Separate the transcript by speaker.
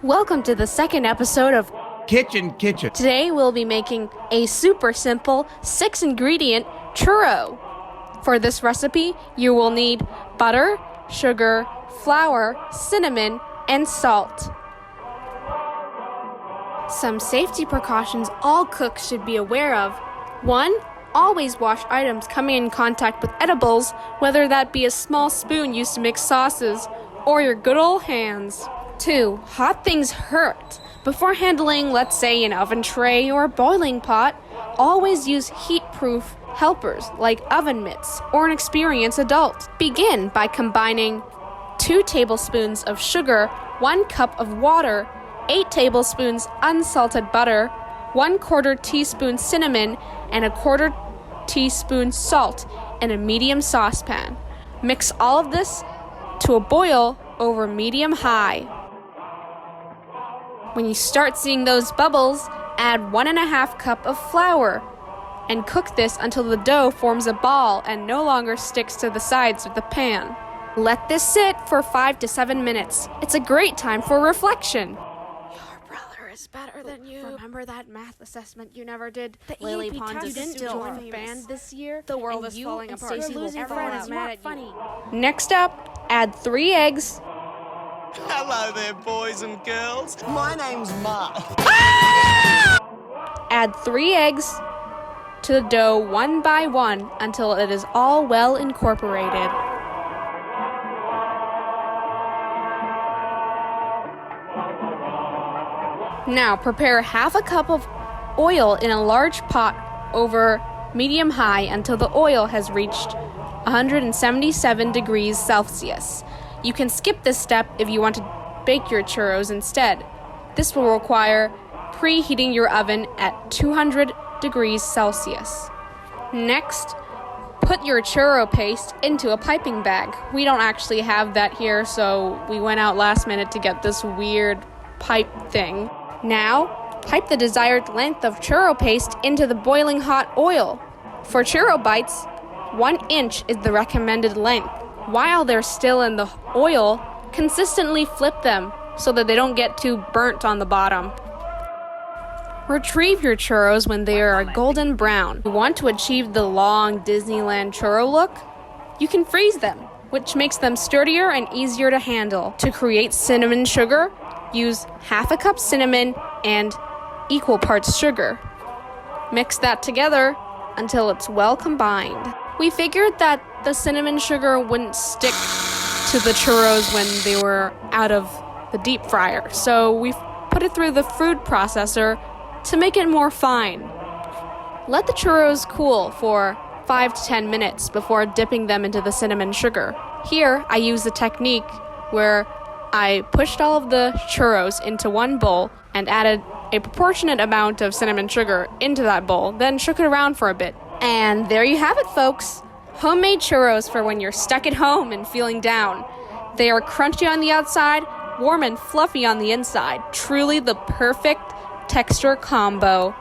Speaker 1: Welcome to the second episode of
Speaker 2: Kitchen.
Speaker 1: Today we'll be making a super simple 6-ingredient churro. For this recipe, you will need butter, sugar, flour, cinnamon, and salt. Some safety precautions all cooks should be aware of. 1. Always wash items coming in contact with edibles, whether that be a small spoon used to mix sauces or your good old hands. 2. Hot things hurt. Before handling, let's say, an oven tray or a boiling pot, always use heat-proof helpers like oven mitts or an experienced adult. Begin by combining 2 tablespoons of sugar, 1 cup of water, 8 tablespoons unsalted butter, 1/4 teaspoon cinnamon, and 1/4 teaspoon salt in a medium saucepan. Mix all of this to a boil over medium-high. When you start seeing those bubbles, add 1.5 cup of flour and cook this until the dough forms a ball and no longer sticks to the sides of the pan. Let this sit for 5 to 7 minutes. It's a great time for reflection. Your brother is better than you. Remember that math assessment you never did? The Lily Pons didn't join the band this year. The world is falling apart. Everyone is mad at you. Next up, add 3 eggs.
Speaker 3: Hello there, boys and girls. My name's Mark.
Speaker 1: Add 3 eggs to the dough one by one until it is all well incorporated. Now prepare 1/2 cup of oil in a large pot over medium-high until the oil has reached 177 degrees Celsius. You can skip this step if you want to bake your churros instead. This will require preheating your oven at 200 degrees Celsius. Next, put your churro paste into a piping bag. We don't actually have that here, so we went out last minute to get this weird pipe thing. Now, pipe the desired length of churro paste into the boiling hot oil. For churro bites, 1 inch is the recommended length. While they're still in the oil, consistently flip them so that they don't get too burnt on the bottom. Retrieve your churros when they are golden brown. If you want to achieve the long Disneyland churro look, you can freeze them, which makes them sturdier and easier to handle. To create cinnamon sugar, use 1/2 cup cinnamon and equal parts sugar. Mix that together until it's well combined. We figured that the cinnamon sugar wouldn't stick to the churros when they were out of the deep fryer, so we put it through the food processor to make it more fine. Let the churros cool for 5 to 10 minutes before dipping them into the cinnamon sugar. Here, I use the technique where I pushed all of the churros into one bowl and added a proportionate amount of cinnamon sugar into that bowl, then shook it around for a bit. And there you have it, folks. Homemade churros for when you're stuck at home and feeling down. They are crunchy on the outside, warm and fluffy on the inside. Truly the perfect texture combo.